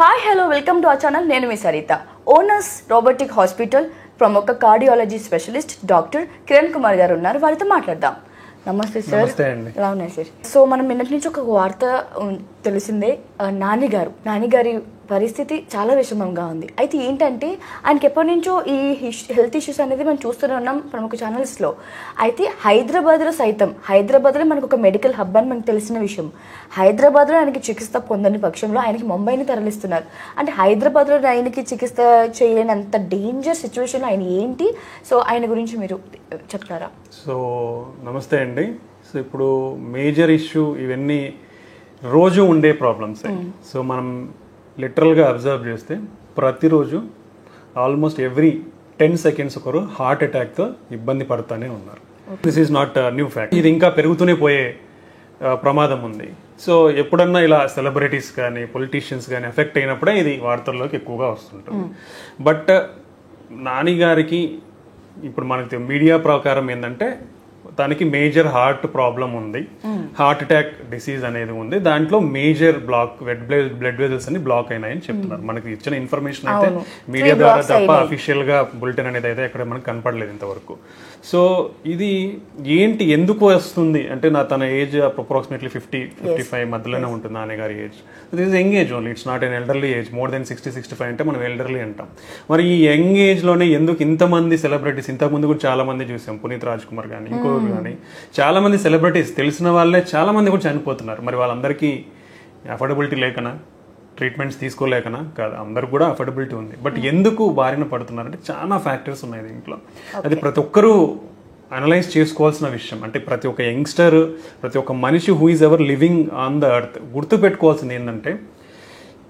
Hi hello welcome to our channel. నేను మీ Saritha. Owners robotic hospital ప్రముఖ cardiology specialist doctor Kiran Kumar గారు ఉన్నారు. వారితో మాట్లాడదాం. నమస్తే సార్. ఎలా ఉన్నాయి సార్? సో మనం నిన్నటి నుంచి ఒక వార్త తెలిసిందే, నాని గారి పరిస్థితి చాలా విషమంగా ఉంది. అయితే ఏంటంటే ఆయనకి ఎప్పటి నుంచో ఈ హెల్త్ ఇష్యూస్ అనేది మనం చూస్తూనే ఉన్నాం ప్రముఖ ఛానల్స్లో. అయితే హైదరాబాద్లో మనకు ఒక మెడికల్ హబ్ అని మనకు తెలిసిన విషయం. హైదరాబాద్లో ఆయనకి చికిత్స పొందని పక్షంలో ఆయనకి ముంబైని తరలిస్తున్నారు. అంటే హైదరాబాద్లో ఆయనకి చికిత్స చేయలేనంత డేంజర్ సిచ్యువేషన్లో ఆయన ఏంటి? సో ఆయన గురించి మీరు చెప్తారా? సో నమస్తే అండి. సో ఇప్పుడు మేజర్ ఇష్యూ ఇవన్నీ రోజు ఉండే ప్రాబ్లమ్స్. సో మనం లిటరల్గా అబ్జర్వ్ చేస్తే ప్రతిరోజు ఆల్మోస్ట్ ఎవ్రీ 10 seconds ఒకరు హార్ట్ అటాక్తో ఇబ్బంది పడుతూనే ఉన్నారు. This is not new fact. ఇది ఇంకా పెరుగుతూనే పోయే ప్రమాదం ఉంది. సో ఎప్పుడన్నా ఇలా సెలబ్రిటీస్ కానీ పొలిటీషియన్స్ కానీ ఎఫెక్ట్ అయినప్పుడే ఇది వార్తల్లోకి ఎక్కువగా వస్తుంటుంది. బట్ నాని గారికి ఇప్పుడు మనకి మీడియా ప్రకారం ఏంటంటే తనకి మేజర్ హార్ట్ ప్రాబ్లం ఉంది, హార్ట్ అటాక్ డిసీజ్ అనేది ఉంది. దాంట్లో మేజర్ బ్లడ్ వెజల్స్ అని బ్లాక్ అయినాయని చెప్తున్నారు. మనకి ఇచ్చిన ఇన్ఫర్మేషన్ అయితే మీడియా ద్వారా తప్ప అఫీషియల్ గా బులెటిన్ అనేది అయితే ఎక్కడ మనకు కనపడలేదు ఇంతవరకు. సో ఇది ఏంటి, ఎందుకు వస్తుంది అంటే తన ఏజ్ అప్రాక్సిమేట్లీ 50-55 మధ్యలోనే ఉంటుంది నాని గారి age. This is young age only, it's not an elderly age. More than 60-65 అంటే మనం ఎల్డర్లీ అంటాం. మరి ఈ యంగ్ ఏజ్ లోనే ఎందుకు ఇంతమంది సెలబ్రిటీస్, ఇంతకుముందు కూడా చాలా మంది చూసాం, పునీత్ రాజ్ కుమార్ కానీ ఇంకో కానీ చాలా మంది సెలబ్రిటీస్ తెలిసిన వాళ్ళే చాలా మంది కూడా చనిపోతున్నారు. మరి వాళ్ళందరికీ అఫోర్డబిలిటీ లేకనా, ట్రీట్మెంట్స్ తీసుకోలేకనా? కాదు, అందరికి కూడా అఫోర్డబిలిటీ ఉంది. బట్ ఎందుకు బారిన పడుతున్నారంటే చాలా ఫ్యాక్టర్స్ ఉన్నాయి దీంట్లో. అది ప్రతి ఒక్కరూ అనలైజ్ చేసుకోవాల్సిన విషయం. అంటే ప్రతి ఒక్క యంగ్స్టర్, ప్రతి ఒక్క మనిషి who is ever living on the earth గుర్తుపెట్టుకోవాల్సింది ఏంటంటే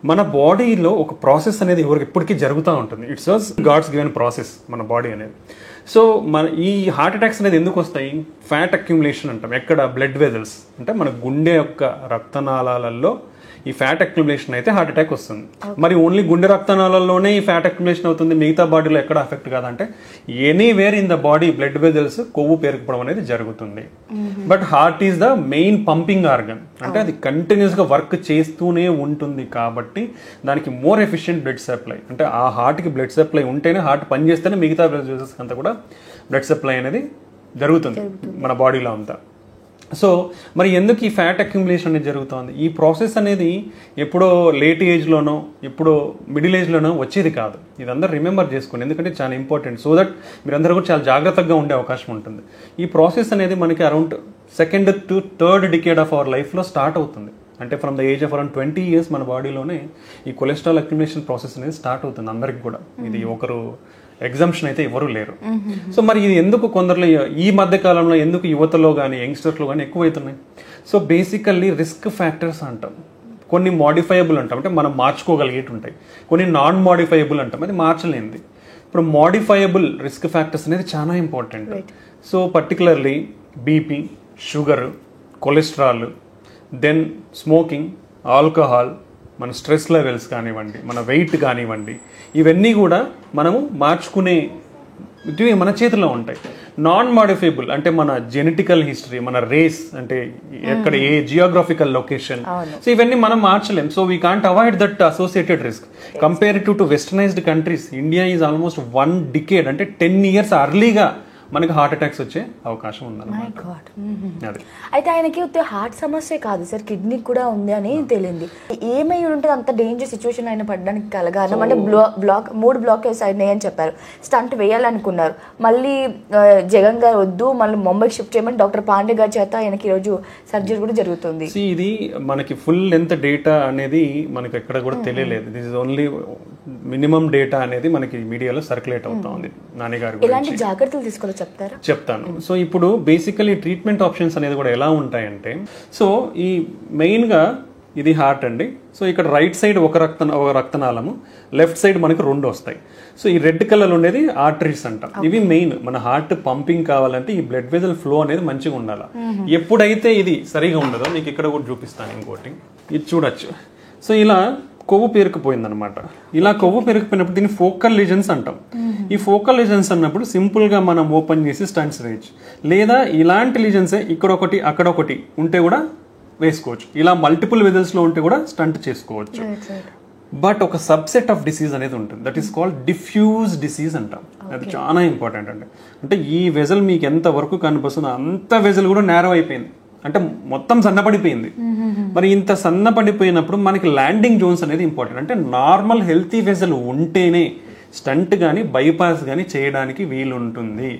మన బాడీలో ఒక ప్రాసెస్ అనేది ఎవరికి ఎప్పటికీ జరుగుతూ ఉంటుంది. It's was God's given process మన బాడీ అనేది. సో మన ఈ హార్ట్ అటాక్స్ అనేది ఎందుకు వస్తాయి? ఫ్యాట్ అక్యుములేషన్ అంటాం. ఎక్కడ? బ్లడ్ వెజల్స్ అంటే మన గుండె యొక్క రక్తనాళాలలో ఈ ఫ్యాట్ అక్యుములేషన్ అయితే హార్ట్ అటాక్ వస్తుంది. మరి ఓన్లీ గుండె రక్తనాళాల్లోనే ఈ ఫ్యాట్ అక్యుములేషన్ అవుతుంది, మిగతా బాడీలో ఎక్కడ ఎఫెక్ట్ కాదంటే anywhere in the body blood vessels కొవ్వు పేరుకుపోవడం అనేది జరుగుతుంది. But heart is the main pumping organ. అంటే అది కంటిన్యూస్ గా వర్క్ చేస్తూనే ఉంటుంది కాబట్టి దానికి మోర్ ఎఫిషియెంట్ బ్లడ్ సప్లై, అంటే ఆ హార్ట్ కి బ్లడ్ సప్లై ఉంటేనే, హార్ట్ పనిచేస్తేనే మిగతా బ్లడ్ వెజల్స్ అంతా కూడా బ్లడ్ సప్లై అనేది జరుగుతుంది మన బాడీలో అంతా. సో మరి ఎందుకు ఈ ఫ్యాట్ అక్యుములేషన్ అనేది జరుగుతుంది? ఈ ప్రాసెస్ అనేది ఎప్పుడో లేట్ ఏజ్లోనో ఎప్పుడో మిడిల్ ఏజ్లోనో వచ్చేది కాదు. ఇదందరూ రిమెంబర్ చేసుకోండి, ఎందుకంటే చాలా ఇంపార్టెంట్. సో దట్ మీరందరూ కూడా చాలా జాగ్రత్తగా ఉండే అవకాశం ఉంటుంది. ఈ ప్రాసెస్ అనేది మనకి around 2nd to 3rd decade of our లైఫ్లో స్టార్ట్ అవుతుంది. అంటే from the age of around 20 years మన బాడీలోనే ఈ కొలెస్ట్రాల్ అక్యుములేషన్ ప్రాసెస్ అనేది స్టార్ట్ అవుతుంది అందరికి కూడా. ఇది ఒకరు ఎగ్జామ్షన్ అయితే ఎవరు లేరు. సో మరి ఇది ఎందుకు కొందరిలో ఈ మధ్య కాలంలో ఎందుకు యువతలో కానీ యంగ్స్టర్స్లో కానీ ఎక్కువైతున్నాయి? సో బేసికల్లీ రిస్క్ ఫ్యాక్టర్స్ అంటాం. కొన్ని మాడిఫైయబుల్ అంటాం, అంటే మనం మార్చుకోగలిగేటి ఉంటాయి. కొన్ని నాన్ మాడిఫైయబుల్ అంటాం, అది మార్చలేనిది. ఇప్పుడు మాడిఫైయబుల్ రిస్క్ ఫ్యాక్టర్స్ అనేది చాలా important. So particularly BP, sugar, cholesterol, then smoking, alcohol, మన స్ట్రెస్ లెవెల్స్ కానివ్వండి, మన వెయిట్ కానివ్వండి, ఇవన్నీ కూడా మనము మార్చుకునే మన చేతిలో ఉంటాయి. నాన్ మాడిఫైబుల్ అంటే మన జెనెటికల్ హిస్టరీ, మన రేస్, అంటే ఎక్కడ ఏ జియోగ్రఫికల్ లొకేషన్, సో ఇవన్నీ మనం మార్చలేం. So we can't avoid that associated risk. Comparative to westernized countries, India is almost 1 decade, అంటే 10 years అర్లీగా మనకి హార్ట్ అటాక్స్ వచ్చే అవకాశం ఉందన్నమాట. అయితే ఆయనకి హార్ట్ సమస్య కాదు సార్, కిడ్నీ కూడా ఉంది అని తెలియంది. ఏమై ఉంటుంది అంత డేంజర్ సిచ్యువేషన్ ఆయన పడడానికి కారణం? అంటే 3 బ్లాకేజ్ అయినాయి అని చెప్పారు. స్టంట్ వేయాలనుకున్నారు, మళ్ళీ జగన్ గారు వద్దు, మళ్ళీ ముంబైకి షిఫ్ట్ చేయమని డాక్టర్ పాండే గారి చేత ఆయనకి ఈరోజు సర్జరీ కూడా జరుగుతుంది. ఇది మనకి ఫుల్ లెంత్ డేటా అనేది మనకి ఎక్కడ కూడా తెలియలేదు. This is only minimum data అనేది మనకి మీడియాలో సర్క్యులేట్ అవుతా ఉంది. నాని గారు ఎలాంటి జాగ్రత్తలు తీసుకోవాలి చెప్తాను. సో ఇప్పుడు బేసికలీ ట్రీట్మెంట్ ఆప్షన్స్ అనేది కూడా ఎలా ఉంటాయంటే, సో ఈ మెయిన్ గా ఇది హార్ట్ అండి. సో ఇక్కడ రైట్ సైడ్ ఒక రక్తనాళము, లెఫ్ట్ సైడ్ మనకు 2 వస్తాయి. సో ఈ రెడ్ కలర్ ఉండేది ఆర్టరీస్ అంటాం. ఇవి మెయిన్ మన హార్ట్ పంపింగ్ కావాలంటే ఈ బ్లడ్ వెజల్ ఫ్లో అనేది మంచిగా ఉండాలి. ఎప్పుడైతే ఇది సరిగా ఉండదో, మీకు ఇక్కడ కూడా చూపిస్తాను ఇంకోటి, ఇది చూడొచ్చు. సో ఇలా కొవ్వు పేరుకుపోయిందనమాట. ఇలా కొవ్వు పేరుకుపోయినప్పుడు దీన్ని ఫోకల్ లీజన్స్ అంటాం. ఈ ఫోకల్ లీజన్స్ అన్నప్పుడు సింపుల్ గా మనం ఓపెన్ చేసి స్టంట్స్ వేయచ్చు, లేదా ఇలాంటి లీజన్సే ఇక్కడ ఒకటి అక్కడ ఒకటి ఉంటే కూడా వేసుకోవచ్చు. ఇలా మల్టిపుల్ వెజల్స్ లో ఉంటే కూడా స్టంట్ చేసుకోవచ్చు. బట్ ఒక సబ్సెట్ ఆఫ్ డిసీజ్ అనేది ఉంటుంది, that is called diffuse disease అంటాం. అది చాలా ఇంపార్టెంట్ అండి. అంటే ఈ వెజల్ మీకు ఎంత వరకు కనిపిస్తుందో అంత వెజల్ కూడా నేరో అయిపోయింది, అంటే మొత్తం సన్నపడిపోయింది. మరి ఇంత సన్నపడిపోయినప్పుడు మనకి ల్యాండింగ్ జోన్స్ అనేది ఇంపార్టెంట్. అంటే నార్మల్ హెల్తీ వెజల్ ఉంటేనే స్టంట్ కానీ బైపాస్ కానీ చేయడానికి వీలు ఉంటుంది.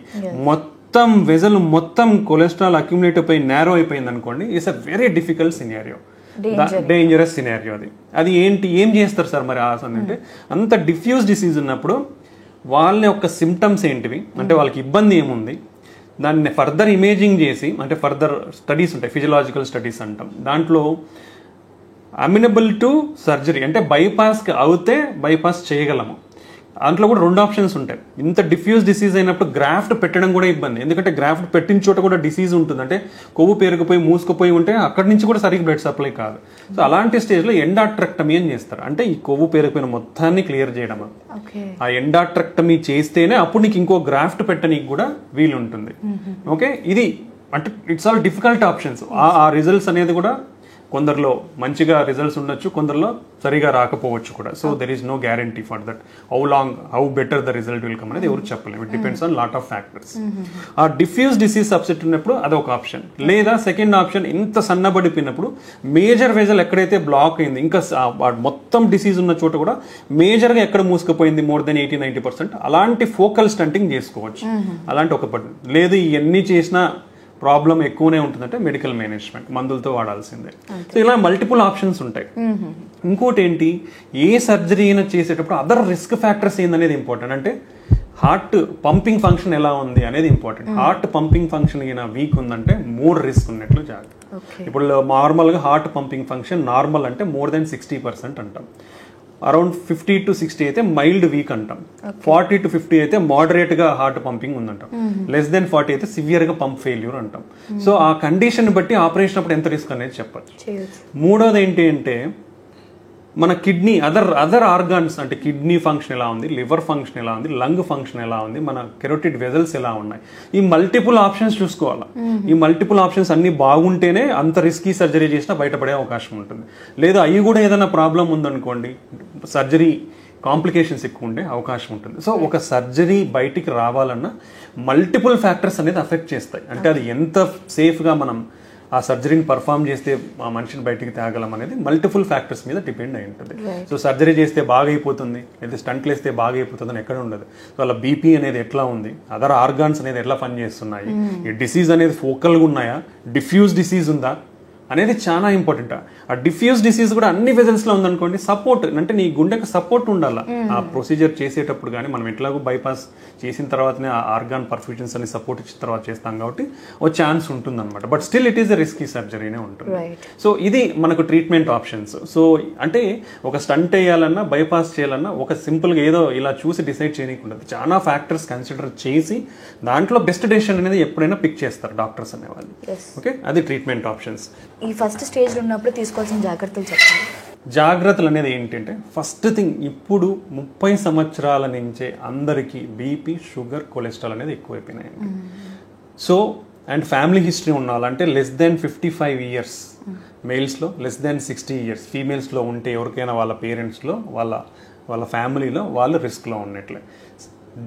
మొత్తం వెజల్ మొత్తం కొలెస్ట్రాల్ అక్యుములేట్ అయిపోయి నేరో అయిపోయింది అనుకోండి, it's a very difficult scenario, dangerous scenario. అది ఏం చేస్తారు సార్ మరి అంటే అంత డిఫ్యూజ్ డిసీజ్ ఉన్నప్పుడు వాళ్ళ యొక్క సిమ్టమ్స్ ఏంటివి, అంటే వాళ్ళకి ఇబ్బంది ఏముంది, దాన్ని ఫర్దర్ ఇమేజింగ్ చేసి, అంటే ఫర్దర్ స్టడీస్ ఉంటాయి, ఫిజియలాజికల్ స్టడీస్ అంటాం. దాంట్లో అమినబుల్ టు సర్జరీ, అంటే బైపాస్కి అవుతే బైపాస్ చేయగలము. దాంట్లో కూడా 2 ఆప్షన్స్ ఉంటాయి. ఇంత డిఫ్యూజ్ డిసీజ్ అయినప్పుడు గ్రాఫ్ట్ పెట్టడం కూడా ఇబ్బంది, ఎందుకంటే గ్రాఫ్ట్ పెట్టిన చోట కూడా డిసీజ్ ఉంటుంది, అంటే కొవ్వు పేరుకుపోయి మూసుకుపోయి ఉంటే అక్కడి నుంచి కూడా సరిగ్గా బ్లడ్ సప్లై కాదు. సో అలాంటి స్టేజ్లో ఎండాట్రెక్టమీ అని చేస్తారు, అంటే ఈ కొవ్వు పేరుకుపోయిన మొత్తాన్ని క్లియర్ చేయడం. ఆ ఎండాట్రెక్టమీ చేస్తేనే అప్పుడు నీకు ఇంకో గ్రాఫ్ట్ పెట్టనీకి కూడా వీలు ఉంటుంది. ఓకే, ఇది అంటే ఇట్స్ ఆల్ డిఫికల్ట్ ఆప్షన్స్. ఆ రిజల్ట్స్ అనేది కూడా కొందరిలో మంచిగా రిజల్ట్స్ ఉండొచ్చు, కొందరిలో సరిగా రాకపోవచ్చు కూడా. So there is no guarantee for that how better the result will come అనేది ఎవరు చెప్పలేము. It depends on lot of factors. ఆ డిఫ్యూజ్ డిసీజ్ సబ్సెట్ ఉన్నప్పుడు అదొక ఆప్షన్. లేదా సెకండ్ ఆప్షన్, ఇంత సన్నబడిపోయినప్పుడు మేజర్ వెజల్ ఎక్కడైతే బ్లాక్ అయింది, ఇంకా మొత్తం డిసీజ్ ఉన్న చోట కూడా మేజర్గా ఎక్కడ మూసుకుపోయింది మోర్ దెన్ 80-90%, అలాంటి ఫోకల్ స్టంటింగ్ చేసుకోవచ్చు. అలాంటి ఒక పద్ధతి. లేదు ఇవన్నీ చేసినా ప్రాబ్లం ఎక్కువనే ఉంటుందంటే మెడికల్ మేనేజ్మెంట్, మందులతో వాడాల్సిందే. సో ఇలా మల్టిపుల్ ఆప్షన్స్ ఉంటాయి. ఇంకోటి ఏంటి, ఏ సర్జరీ అయినా చేసేటప్పుడు అదర్ రిస్క్ ఫ్యాక్టర్స్ ఏందనేది ఇంపార్టెంట్. అంటే హార్ట్ పంపింగ్ ఫంక్షన్ ఎలా ఉంది అనేది ఇంపార్టెంట్. హార్ట్ పంపింగ్ ఫంక్షన్ అయినా వీక్ ఉందంటే మోర్ రిస్క్ ఉన్నట్లు జాగ్రత్త. ఇప్పుడు నార్మల్గా హార్ట్ పంపింగ్ ఫంక్షన్ నార్మల్ అంటే మోర్ దెన్ 60% అంటాం. అరౌండ్ 50 to 60 అయితే మైల్డ్ వీక్ అంటాం. 40 to 50 అయితే మోడరేట్ గా హార్ట్ పంపింగ్ ఉందంటాం. లెస్ దెన్ 40 అయితే సివియర్ గా పంప్ ఫెయిల్యూర్ అంటాం. సో ఆ కండిషన్ బట్టి ఆపరేషన్ అప్పుడు ఎంత రిస్క్ అనేది చెప్పచ్చు. మూడోది ఏంటి అంటే మన కిడ్నీ అదర్ ఆర్గాన్స్, అంటే కిడ్నీ ఫంక్షన్ ఎలా ఉంది, లివర్ ఫంక్షన్ ఎలా ఉంది, లంగ్ ఫంక్షన్ ఎలా ఉంది, మన కెరోటిడ్ వెజల్స్ ఎలా ఉన్నాయి, ఈ మల్టిపుల్ ఆప్షన్స్ చూసుకోవాలి. ఈ మల్టిపుల్ ఆప్షన్స్ అన్ని బాగుంటేనే అంత రిస్కీ సర్జరీ చేసినా బయటపడే అవకాశం ఉంటుంది. లేదా అవి కూడా ఏదైనా ప్రాబ్లం ఉందనుకోండి, సర్జరీ కాంప్లికేషన్స్ ఎక్కువ ఉండే అవకాశం ఉంటుంది. సో ఒక సర్జరీ బయటికి రావాలన్నా మల్టిపుల్ ఫ్యాక్టర్స్ అనేది అఫెక్ట్ చేస్తాయి. అంటే అది ఎంత సేఫ్గా మనం ఆ సర్జరీని పర్ఫామ్ చేస్తే ఆ మనిషిని బయటికి తేగలం అనేది మల్టిపుల్ ఫ్యాక్టర్స్ మీద డిపెండ్ అయి ఉంటుంది. సో సర్జరీ చేస్తే బాగా అయిపోతుంది, లేదా స్టంట్లు వేస్తే బాగా అయిపోతుంది అని ఎక్కడ ఉండదు. సో అలా బీపీ అనేది ఎట్లా ఉంది, అదర్ ఆర్గాన్స్ అనేది ఎట్లా పనిచేస్తున్నాయి, ఈ డిసీజ్ అనేది ఫోకల్గా ఉన్నాయా, డిఫ్యూజ్ డిసీజ్ ఉందా అనేది చాలా ఇంపార్టెంట్. ఆ డిఫ్యూజ్ డిసీజ్ కూడా అన్ని వెజల్స్లో ఉందనుకోండి, సపోర్ట్ అంటే నీ గుండెకి సపోర్ట్ ఉండాలి. ఆ ప్రొసీజర్ చేసేటప్పుడు కానీ మనం ఎట్లాగో బైపాస్ చేసిన తర్వాతనే ఆ ఆర్గాన్ పర్ఫ్యూజన్స్ అని సపోర్ట్ ఇచ్చిన తర్వాత చేస్తాం కాబట్టి ఓ ఛాన్స్ ఉంటుంది అనమాట. But still it is a risky సర్జరీనే ఉంటుంది. సో ఇది మనకు ట్రీట్మెంట్ ఆప్షన్స్. సో అంటే ఒక స్టంట్ వేయాలన్నా బైపాస్ చేయాలన్నా ఒక సింపుల్గా ఏదో ఇలా చూసి డిసైడ్ చేయకుండా చాలా ఫ్యాక్టర్స్ కన్సిడర్ చేసి దాంట్లో బెస్ట్ డెసిషన్ అనేది ఎప్పుడైనా పిక్ చేస్తారు డాక్టర్స్ అనేవాళ్ళు. ఓకే, అది ట్రీట్మెంట్ ఆప్షన్స్. ఈ ఫస్ట్ స్టేజ్ ఉన్నప్పుడు తీసుకోవాల్సిన జాగ్రత్తలు చెప్పండి. జాగ్రత్తలు అనేది ఏంటంటే ఫస్ట్ థింగ్, ఇప్పుడు 30 సంవత్సరాల నుంచే అందరికీ బీపీ, షుగర్, కొలెస్ట్రాల్ అనేది ఎక్కువైపోయినాయండి. సో అండ్ ఫ్యామిలీ హిస్టరీ ఉండాలంటే లెస్ దెన్ 55 years మేల్స్లో, లెస్ దెన్ 60 years ఫీమేల్స్లో ఉంటే ఎవరికైనా వాళ్ళ పేరెంట్స్లో వాళ్ళ ఫ్యామిలీలో వాళ్ళు రిస్క్లో ఉన్నట్లే.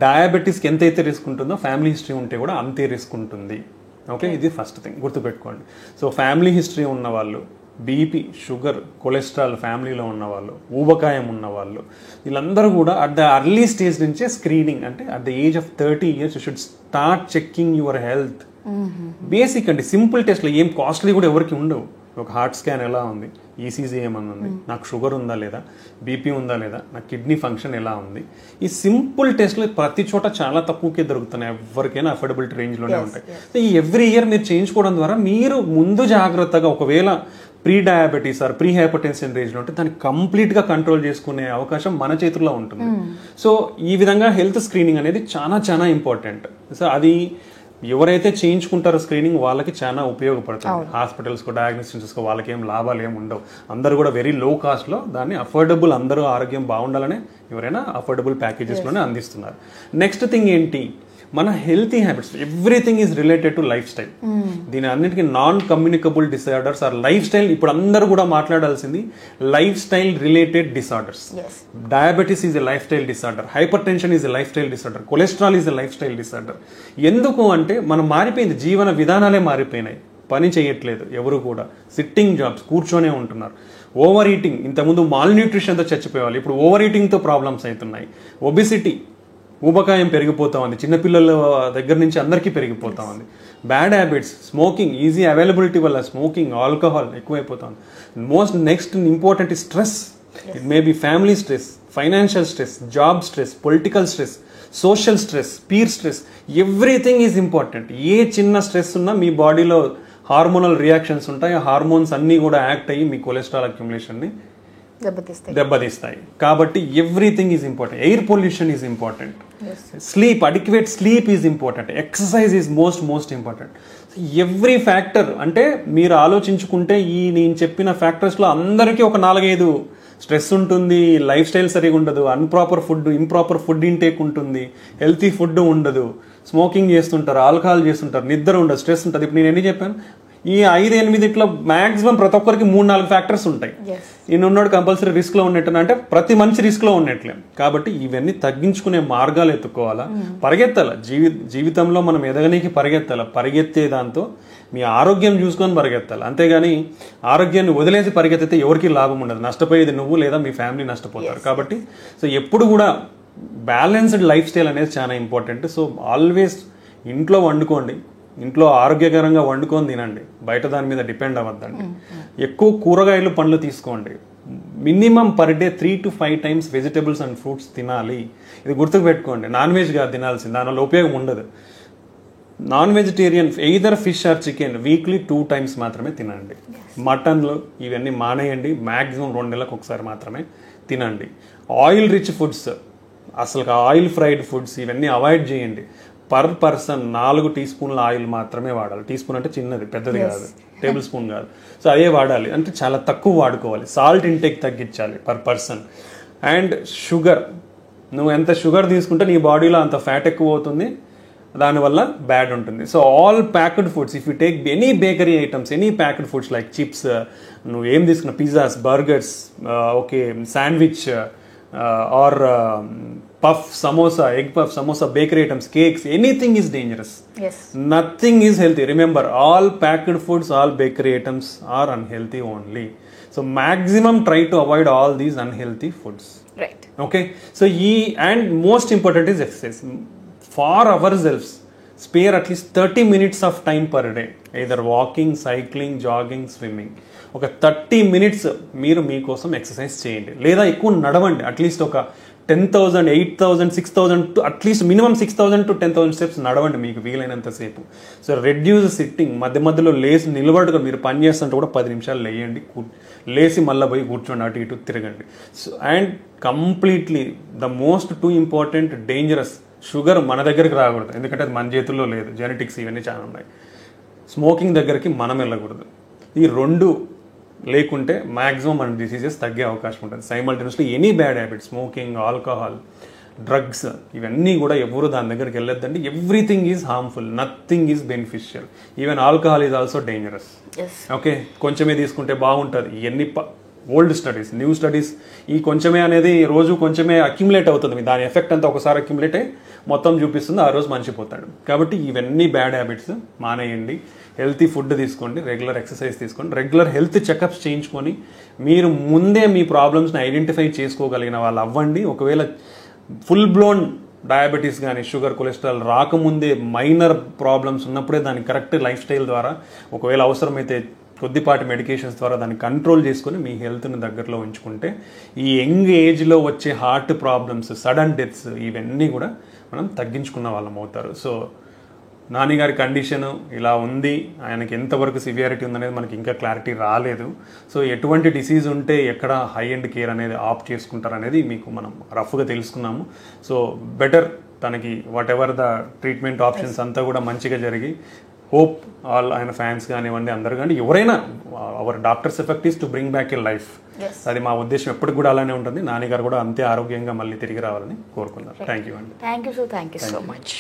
డయాబెటీస్కి ఎంతైతే రిస్క్ ఉంటుందో ఫ్యామిలీ హిస్టరీ ఉంటే కూడా అంతే రిస్క్ ఉంటుంది. ఓకే, ఇది ఫస్ట్ థింగ్ గుర్తుపెట్టుకోండి. సో ఫ్యామిలీ హిస్టరీ ఉన్నవాళ్ళు, బీపీ, షుగర్, కొలెస్ట్రాల్ ఫ్యామిలీలో ఉన్నవాళ్ళు, ఊబకాయం ఉన్నవాళ్ళు, వీళ్ళందరూ కూడా అట్ ద అర్లీ స్టేజ్ నుంచే స్క్రీనింగ్, అంటే at the age of 30 years you should start checking your health. Basic అండి, సింపుల్ టెస్ట్లు, ఏం కాస్ట్లీ కూడా ఎవరికి ఉండవు. ఒక హార్ట్ స్కాన్ ఎలా ఉంది, ఈసీజీ ఏమన్నా ఉంది, నాకు షుగర్ ఉందా లేదా, బీపీ ఉందా లేదా, నా కిడ్నీ ఫంక్షన్ ఎలా ఉంది, ఈ సింపుల్ టెస్ట్లు ప్రతి చోట చాలా తక్కువకే దొరుకుతున్నాయి, ఎవరికైనా అఫోర్డబిలిటీ రేంజ్లోనే ఉంటాయి. సో ఈ ఎవ్రీ ఇయర్ మీరు చేయించుకోవడం ద్వారా మీరు ముందు జాగ్రత్తగా ఒకవేళ pre diabetes or pre hypertension రేంజ్లో ఉంటే దాన్ని కంప్లీట్గా కంట్రోల్ చేసుకునే అవకాశం మన చేతుల్లో ఉంటుంది. సో ఈ విధంగా హెల్త్ స్క్రీనింగ్ అనేది చాలా చాలా ఇంపార్టెంట్. సో అది ఎవరైతే చేయించుకుంటారో స్క్రీనింగ్ వాళ్ళకి చాలా ఉపయోగపడుతుంది. హాస్పిటల్స్కో డయాగ్నోస్టిక్స్కో వాళ్ళకి ఏం లాభాలు ఏమి ఉండవు. అందరూ కూడా వెరీ లో కాస్ట్లో దాన్ని అఫోర్డబుల్, అందరూ ఆరోగ్యం బాగుండాలనే ఎవరైనా అఫోర్డబుల్ ప్యాకేజెస్లోనే అందిస్తున్నారు. నెక్స్ట్ థింగ్ ఏంటి, మన healthy habits, everything is related to lifestyle. దీని అన్నిటికీ non communicable disorders are lifestyle. ఇప్పుడు అందరూ కూడా మాట్లాడాల్సింది lifestyle related disorders. Diabetes is a lifestyle disorder, hypertension is a lifestyle disorder, cholesterol is a lifestyle disorder. ఎందుకు అంటే మనం మారిపోయింది, జీవన విధానాలే మారిపోయినాయి. పని చేయట్లేదు ఎవరు కూడా, సిట్టింగ్ జాబ్స్, కూర్చొనే ఉంటున్నారు. ఓవర్ ఈటింగ్, ఇంతకుముందు మాల్ న్యూట్రిషన్తో చచ్చిపోయేవాళ్ళు, ఇప్పుడు ఓవర్ ఈటింగ్తో ప్రాబ్లమ్స్ అవుతున్నాయి. ఒబిసిటీ, ఊబకాయం పెరిగిపోతా ఉంది, చిన్నపిల్లల దగ్గర నుంచి అందరికీ పెరిగిపోతా ఉంది. Bad habits, smoking, easy availability వల్ల స్మోకింగ్, ఆల్కహాల్ ఎక్కువైపోతా ఉంది. Most next important stress. It may be family stress, financial stress, job stress, political stress, social stress, peer stress, everything is important. ఏ చిన్న స్ట్రెస్ ఉన్నా మీ బాడీలో హార్మోనల్ రియాక్షన్స్ ఉంటాయి. ఆ hormones అన్నీ కూడా యాక్ట్ అయ్యి మీ కొలెస్ట్రాల్ అక్యుములేషన్ని దెబ్బతీస్తాయి. కాబట్టి everything is important. Air pollution is important, sleep, adequate sleep is important, exercise is most important. Every factor, అంటే మీరు ఆలోచించుకుంటే ఈ నేను చెప్పిన ఫ్యాక్టర్స్లో అందరికీ ఒక 4-5 స్ట్రెస్ ఉంటుంది, లైఫ్ స్టైల్ సరిగా ఉండదు, ఇంప్రాపర్ ఫుడ్ ఇంటేక్ ఉంటుంది, హెల్తీ ఫుడ్ ఉండదు, స్మోకింగ్ చేస్తుంటారు, ఆల్కహాల్ చేస్తుంటారు, నిద్ర ఉండదు, స్ట్రెస్ ఉంటుంది. ఇప్పుడు నేను ఎన్ని చెప్పాను, ఈ 5-8 ఇట్లా మాక్సిమం ప్రతి ఒక్కరికి 3-4 ఫ్యాక్టర్స్ ఉంటాయి. ఈయన ఉన్నాడు కంపల్సరీ రిస్క్ లో ఉన్నట్టు, అంటే ప్రతి మనిషి రిస్క్ లో ఉన్నట్లే. కాబట్టి ఇవన్నీ తగ్గించుకునే మార్గాలు ఎత్తుకోవాలా, పరిగెత్తాల. జీవితంలో మనం ఎదగనీకి పరిగెత్తాల. పరిగెత్తే దాంతో మీ ఆరోగ్యం చూసుకొని పరిగెత్తాలి. అంతేగాని ఆరోగ్యాన్ని వదిలేసి పరిగెత్తితే ఎవరికి లాభం ఉండదు. నష్టపోయేది నువ్వు లేదా మీ ఫ్యామిలీ నష్టపోతారు. కాబట్టి సో ఎప్పుడు కూడా బ్యాలెన్స్డ్ లైఫ్ స్టైల్ అనేది చాలా ఇంపార్టెంట్. సో ఆల్వేస్ ఇంట్లో వండుకోండి, ఇంట్లో ఆరోగ్యకరంగా వండుకొని తినండి, బయట దాని మీద డిపెండ్ అవ్వద్దండి. ఎక్కువ కూరగాయలు, పండ్లు తీసుకోండి. Minimum per day 3 to 5 times vegetables and fruits తినాలి. ఇది గుర్తుకు పెట్టుకోండి. నాన్ వెజ్ కాదు తినాల్సింది, దానివల్ల ఉపయోగం ఉండదు. Non vegetarian either fish or chicken weekly 2 times మాత్రమే తినండి. మటన్లు ఇవన్నీ మానేయండి. మ్యాక్సిమం 2 నెలలకు ఒకసారి మాత్రమే తినండి. ఆయిల్ రిచ్ ఫుడ్స్, అసలు ఆయిల్ ఫ్రైడ్ ఫుడ్స్ ఇవన్నీ అవాయిడ్ చేయండి. పర్ పర్సన్ 4 teaspoons ఆయిల్ మాత్రమే వాడాలి. టీ స్పూన్ అంటే చిన్నది, పెద్దది కాదు, టేబుల్ స్పూన్ కాదు. సో అదే వాడాలి, అంటే చాలా తక్కువ వాడుకోవాలి. సాల్ట్ ఇంటేక్ తగ్గించాలి పర్ పర్సన్. అండ్ షుగర్, నువ్వు ఎంత షుగర్ తీసుకుంటే నీ బాడీలో అంత ఫ్యాట్ ఎక్కువ అవుతుంది, దానివల్ల బ్యాడ్ ఉంటుంది. So all packed foods, if you take any bakery items, any packed foods like chips, నువ్వు ఏం తీసుకున్నా, pizzas, burgers, okay, sandwich or puff, samosa, egg puff, samosa, bakery items, cakes, anything is dangerous. Nothing is healthy. Remember, all packed foods, all bakery items are unhealthy only. So maximum try to avoid all these unhealthy foods. Right. Okay. So and most important is exercise. For ourselves, spare at least 30 minutes of time per day. Either walking, cycling, jogging, swimming. ఒక 30 minutes మీరు మీకోసం exercise చేయండి, లేదా ఎక్కువ నడవండి. At least ఒక 10,000, 8,000, 6,000 at least minimum 6,000 to 10,000 steps నడవండి మీకు వీలైనంతసేపు. సో రెడ్యూస్ సిట్టింగ్, మధ్యలో లేచి నిలబడుగా మీరు పని చేస్తుంటే కూడా 10 నిమిషాలు లేయండి, లేచి మళ్ళీ పోయి కూర్చోండి, అటు ఇటు తిరగండి. So and completely the most two important dangerous, sugar మన దగ్గరికి రాకూడదు, ఎందుకంటే అది మన చేతుల్లో లేదు, జెనెటిక్స్ ఇవన్నీ చాలా ఉన్నాయి. స్మోకింగ్ దగ్గరికి మనం వెళ్ళకూడదు. ఈ 2 లేకుంటే మ్యాక్సిమం మన డిసీజెస్ తగ్గే అవకాశం ఉంటుంది. Simultaneously any bad habit, smoking, alcohol, drugs, ఇవన్నీ కూడా ఎవరు దాని దగ్గరికి వెళ్ళొద్దండి. Everything is harmful, nothing is beneficial. Even alcohol is also dangerous. Okay, కొంచెమే తీసుకుంటే బాగుంటుంది. ఇవన్నీ ఓల్డ్ స్టడీస్, న్యూ స్టడీస్, ఈ కొంచెమే అనేది రోజు కొంచెమే అక్యుములేట్ అవుతుంది, దాని ఎఫెక్ట్ అంతా ఒకసారి అక్యుములేట్ అయ్యి మొత్తం చూపిస్తుంది, ఆ రోజు మర్చిపోతాడు. కాబట్టి ఇవన్నీ బ్యాడ్ హ్యాబిట్స్ మానేయండి. హెల్తీ ఫుడ్ తీసుకోండి, రెగ్యులర్ ఎక్సర్సైజ్ తీసుకోండి, రెగ్యులర్ హెల్త్ చెకప్స్ చేయించుకొని మీరు ముందే మీ ప్రాబ్లమ్స్ని ఐడెంటిఫై చేసుకోగలిగిన వాళ్ళు అవ్వండి. ఒకవేళ ఫుల్ బ్లోన్ డయాబెటీస్ కానీ షుగర్, కొలెస్ట్రాల్ రాకముందే మైనర్ ప్రాబ్లమ్స్ ఉన్నప్పుడే దాన్ని కరెక్ట్ లైఫ్ స్టైల్ ద్వారా, ఒకవేళ అవసరమైతే కొద్దిపాటి మెడికేషన్స్ ద్వారా దాన్ని కంట్రోల్ చేసుకొని మీ హెల్త్ని దగ్గరలో ఉంచుకుంటే ఈ యంగ్ ఏజ్లో వచ్చే హార్ట్ ప్రాబ్లమ్స్, సడన్ డెత్స్, ఇవన్నీ కూడా మనం తగ్గించుకున్న వాళ్ళం అవుతారు. సో నాన్నగారి కండిషన్ ఇలా ఉంది, ఆయనకి ఎంతవరకు సివియారిటీ ఉందనేది మనకి ఇంకా క్లారిటీ రాలేదు. సో ఎటువంటి డిసీజ్ ఉంటే ఎక్కడ హై ఎండ్ కేర్ అనేది ఆప్ట్ చేసుకుంటారు అనేది మీకు మనం రఫ్గా తెలుసుకున్నాము. సో బెటర్ తనకి what ever the treatment options అంతా కూడా మంచిగా జరిగి, హోప్ ఆల్ ఆయన ఫ్యాన్స్ కానివ్వండి, అందరు కానీ ఎవరైనా, hour doctors effect is to bring back a life. అది మా ఉద్దేశం ఎప్పటికి కూడా అలానే ఉంటుంది. నాన్నగారు కూడా అంతే ఆరోగ్యంగా మళ్ళీ తిరిగి రావాలని కోరుకున్నారు. థ్యాంక్ యూ అండి. Thank you so much.